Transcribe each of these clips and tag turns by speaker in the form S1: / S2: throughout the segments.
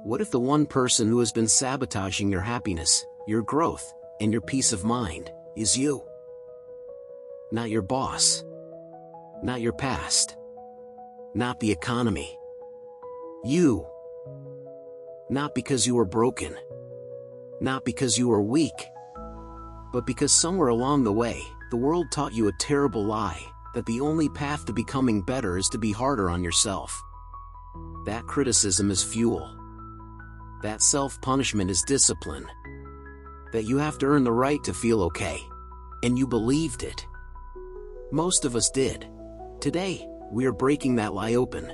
S1: What if the one person who has been sabotaging your happiness, your growth, and your peace of mind is you? Not your boss. Not your past. Not the economy. You. Not because you were broken. Not because you were weak. But because somewhere along the way, the world taught you a terrible lie, that the only path to becoming better is to be harder on yourself. That criticism is fuel. That self-punishment is discipline. That you have to earn the right to feel okay. And you believed it. Most of us did. Today, we are breaking that lie open.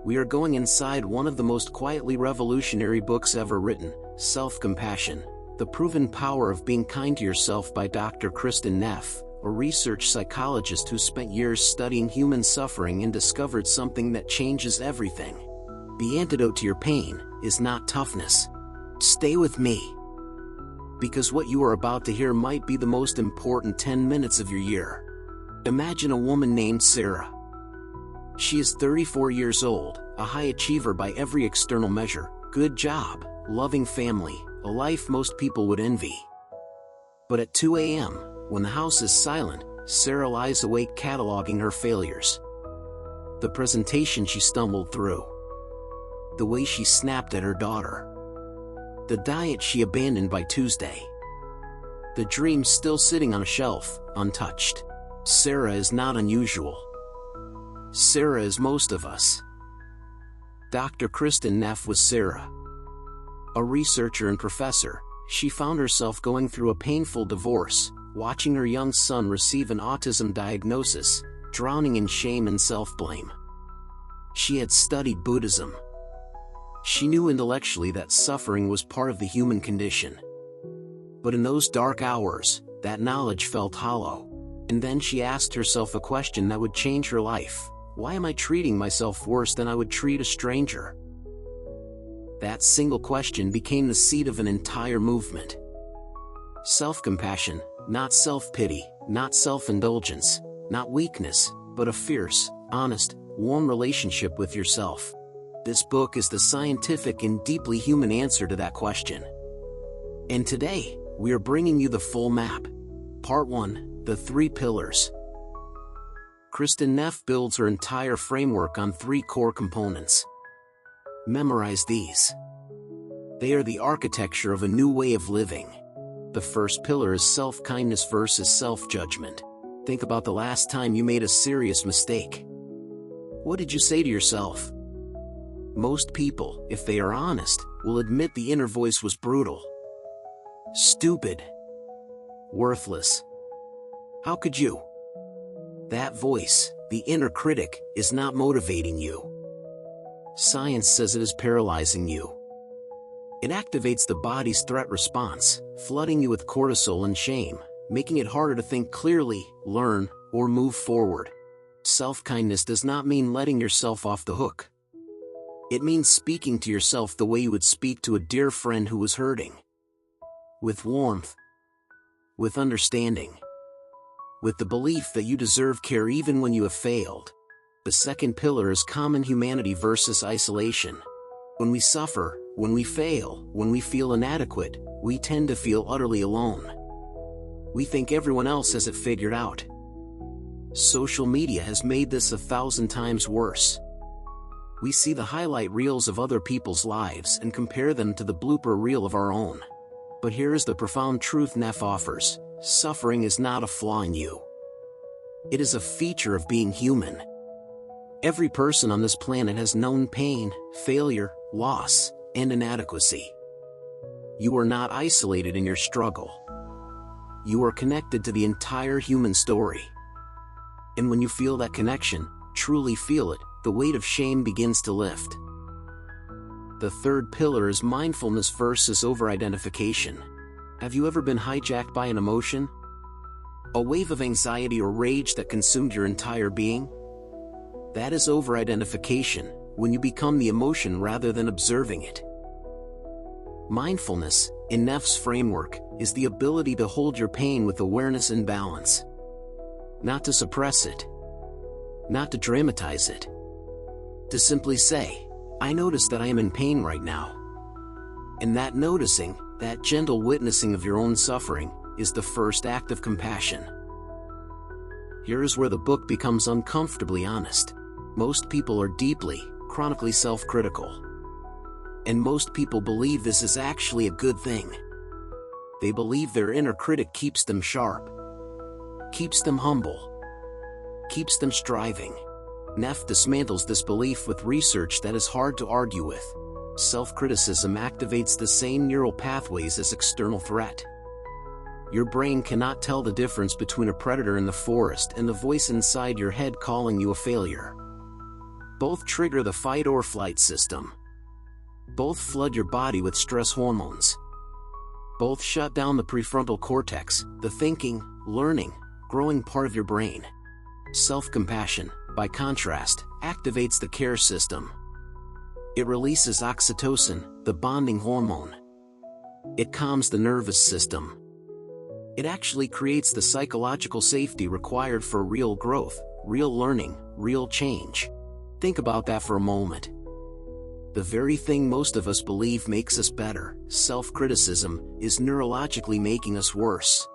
S1: We are going inside one of the most quietly revolutionary books ever written, Self-Compassion, The Proven Power of Being Kind to Yourself by Dr. Kristin Neff, a research psychologist who spent years studying human suffering and discovered something that changes everything. The antidote to your pain is not toughness. Stay with me. Because what you are about to hear might be the most important 10 minutes of your year. Imagine a woman named Sarah. She is 34 years old, a high achiever by every external measure, good job, loving family, a life most people would envy. But at 2 a.m., when the house is silent, Sarah lies awake cataloging her failures. The presentation she stumbled through. The way she snapped at her daughter. The diet she abandoned by Tuesday. The dream still sitting on a shelf, untouched. Sarah is not unusual. Sarah is most of us. Dr. Kristin Neff was Sarah. A researcher and professor, she found herself going through a painful divorce, watching her young son receive an autism diagnosis, drowning in shame and self-blame. She had studied Buddhism. She knew intellectually that suffering was part of the human condition. But in those dark hours, that knowledge felt hollow. And then she asked herself a question that would change her life. Why am I treating myself worse than I would treat a stranger? That single question became the seed of an entire movement. Self-compassion, not self-pity, not self-indulgence, not weakness, but a fierce, honest, warm relationship with yourself. This book is the scientific and deeply human answer to that question. And today, we are bringing you the full map. Part 1, The 3 Pillars. Kristin Neff builds her entire framework on 3 core components. Memorize these. They are the architecture of a new way of living. The first pillar is self-kindness versus self-judgment. Think about the last time you made a serious mistake. What did you say to yourself? Most people, if they are honest, will admit the inner voice was brutal. Stupid. Worthless. How could you? That voice, the inner critic, is not motivating you. Science says it is paralyzing you. It activates the body's threat response, flooding you with cortisol and shame, making it harder to think clearly, learn, or move forward. Self-kindness does not mean letting yourself off the hook. It means speaking to yourself the way you would speak to a dear friend who was hurting. With warmth. With understanding. With the belief that you deserve care even when you have failed. The second pillar is common humanity versus isolation. When we suffer, when we fail, when we feel inadequate, we tend to feel utterly alone. We think everyone else has it figured out. Social media has made this 1,000 times worse. We see the highlight reels of other people's lives and compare them to the blooper reel of our own. But here is the profound truth Neff offers: suffering is not a flaw in you. It is a feature of being human. Every person on this planet has known pain, failure, loss, and inadequacy. You are not isolated in your struggle. You are connected to the entire human story. And when you feel that connection, truly feel it, the weight of shame begins to lift. The third pillar is mindfulness versus over-identification. Have you ever been hijacked by an emotion? A wave of anxiety or rage that consumed your entire being? That is over-identification, when you become the emotion rather than observing it. Mindfulness, in Neff's framework, is the ability to hold your pain with awareness and balance. Not to suppress it. Not to dramatize it. To simply say, I notice that I am in pain right now. And that noticing, that gentle witnessing of your own suffering, is the first act of compassion. Here is where the book becomes uncomfortably honest. Most people are deeply, chronically self-critical. And most people believe this is actually a good thing. They believe their inner critic keeps them sharp, keeps them humble, keeps them striving. Neff dismantles this belief with research that is hard to argue with. Self-criticism activates the same neural pathways as external threat. Your brain cannot tell the difference between a predator in the forest and the voice inside your head calling you a failure. Both trigger the fight or flight system. Both flood your body with stress hormones. Both shut down the prefrontal cortex, the thinking, learning, growing part of your brain. Self-compassion, by contrast, activates the care system. It releases oxytocin, the bonding hormone. It calms the nervous system. It actually creates the psychological safety required for real growth, real learning, real change. Think about that for a moment. The very thing most of us believe makes us better, self-criticism, is neurologically making us worse.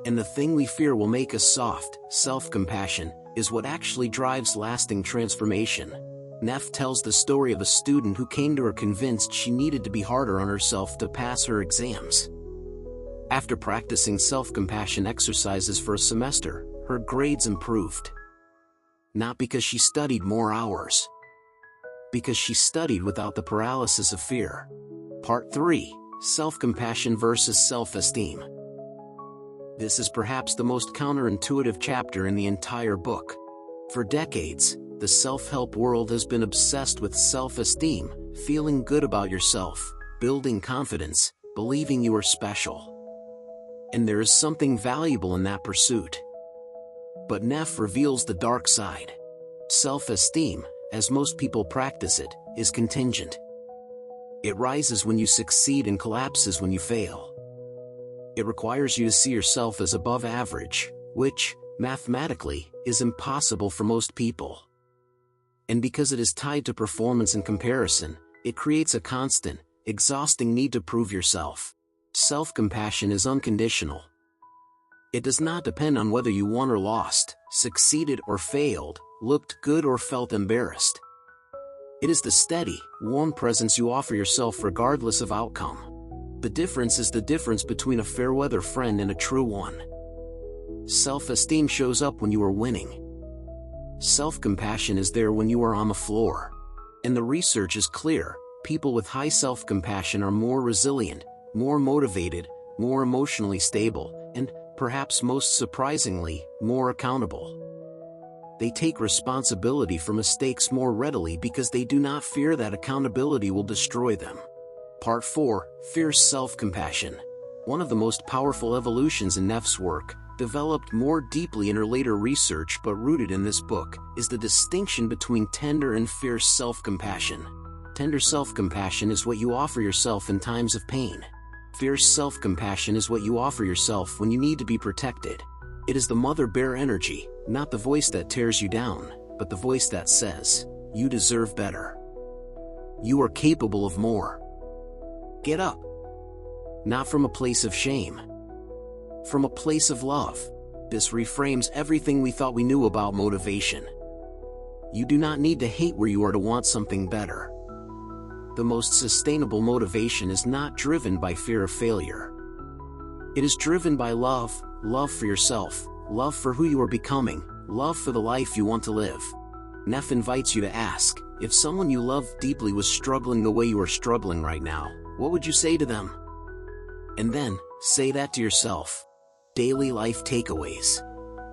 S1: And the thing we fear will make us soft, self-compassion, is what actually drives lasting transformation. Neff tells the story of a student who came to her convinced she needed to be harder on herself to pass her exams. After practicing self-compassion exercises for a semester, her grades improved. Not because she studied more hours. Because she studied without the paralysis of fear. Part 3. Self-compassion versus self-esteem. This is perhaps the most counterintuitive chapter in the entire book. For decades, the self-help world has been obsessed with self-esteem, feeling good about yourself, building confidence, believing you are special. And there is something valuable in that pursuit. But Neff reveals the dark side. Self-esteem, as most people practice it, is contingent. It rises when you succeed and collapses when you fail. It requires you to see yourself as above average, which, mathematically, is impossible for most people. And because it is tied to performance and comparison, it creates a constant, exhausting need to prove yourself. Self-compassion is unconditional. It does not depend on whether you won or lost, succeeded or failed, looked good or felt embarrassed. It is the steady, warm presence you offer yourself regardless of outcome. The difference is the difference between a fair-weather friend and a true one. Self-esteem shows up when you are winning. Self-compassion is there when you are on the floor. And the research is clear, people with high self-compassion are more resilient, more motivated, more emotionally stable, and, perhaps most surprisingly, more accountable. They take responsibility for mistakes more readily because they do not fear that accountability will destroy them. Part 4. Fierce self-compassion. One of the most powerful evolutions in Neff's work, developed more deeply in her later research but rooted in this book, is the distinction between tender and fierce self-compassion. Tender self-compassion is what you offer yourself in times of pain. Fierce self-compassion is what you offer yourself when you need to be protected. It is the mother bear energy, not the voice that tears you down, but the voice that says, "You deserve better. You are capable of more. Get up." Not from a place of shame. From a place of love. This reframes everything we thought we knew about motivation. You do not need to hate where you are to want something better. The most sustainable motivation is not driven by fear of failure. It is driven by love, love for yourself, love for who you are becoming, love for the life you want to live. Neff invites you to ask, if someone you love deeply was struggling the way you are struggling right now, what would you say to them? And then, say that to yourself. Daily life takeaways.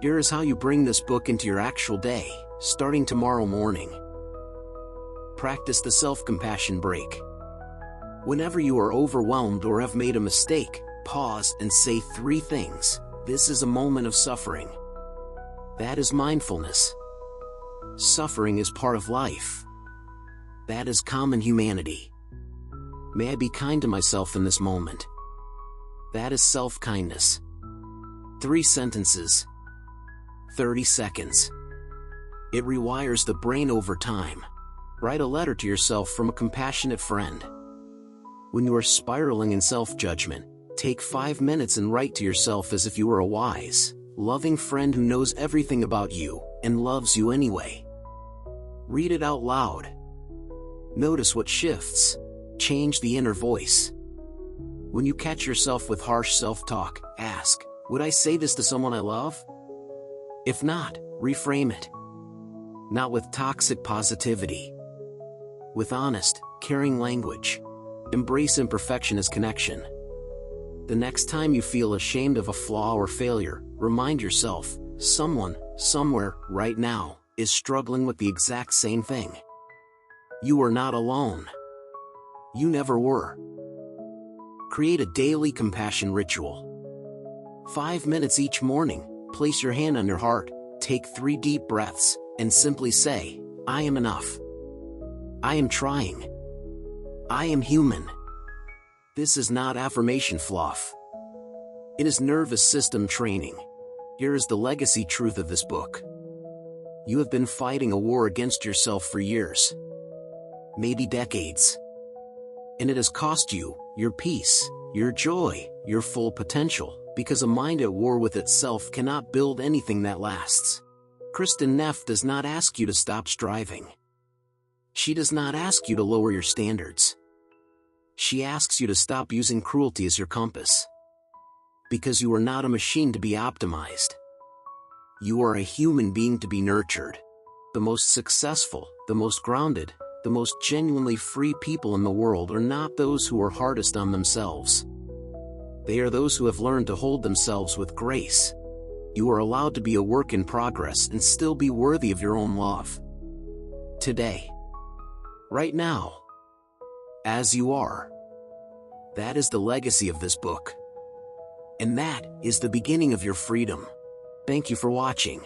S1: Here is how you bring this book into your actual day, starting tomorrow morning. Practice the self-compassion break. Whenever you are overwhelmed or have made a mistake, pause and say 3 things. This is a moment of suffering. That is mindfulness. Suffering is part of life. That is common humanity. May I be kind to myself in this moment. That is self-kindness. 3 sentences. 30 seconds. It rewires the brain over time. Write a letter to yourself from a compassionate friend. When you are spiraling in self-judgment, take 5 minutes and write to yourself as if you were a wise, loving friend who knows everything about you and loves you anyway. Read it out loud. Notice what shifts. Change the inner voice. When you catch yourself with harsh self-talk, ask, would I say this to someone I love? If not, reframe it. Not with toxic positivity. With honest, caring language. Embrace imperfection as connection. The next time you feel ashamed of a flaw or failure, remind yourself, someone, somewhere, right now, is struggling with the exact same thing. You are not alone. You never were. Create a daily compassion ritual. 5 minutes each morning, place your hand on your heart, take 3 deep breaths, and simply say, I am enough. I am trying. I am human. This is not affirmation fluff. It is nervous system training. Here is the legacy truth of this book. You have been fighting a war against yourself for years. Maybe decades. And it has cost you your peace, your joy, your full potential, because a mind at war with itself cannot build anything that lasts. Kristin Neff does not ask you to stop striving. She does not ask you to lower your standards. She asks you to stop using cruelty as your compass. Because you are not a machine to be optimized. You are a human being to be nurtured. The most successful, the most grounded, the most genuinely free people in the world are not those who are hardest on themselves. They are those who have learned to hold themselves with grace. You are allowed to be a work in progress and still be worthy of your own love. Today. Right now. As you are. That is the legacy of this book. And that is the beginning of your freedom. Thank you for watching.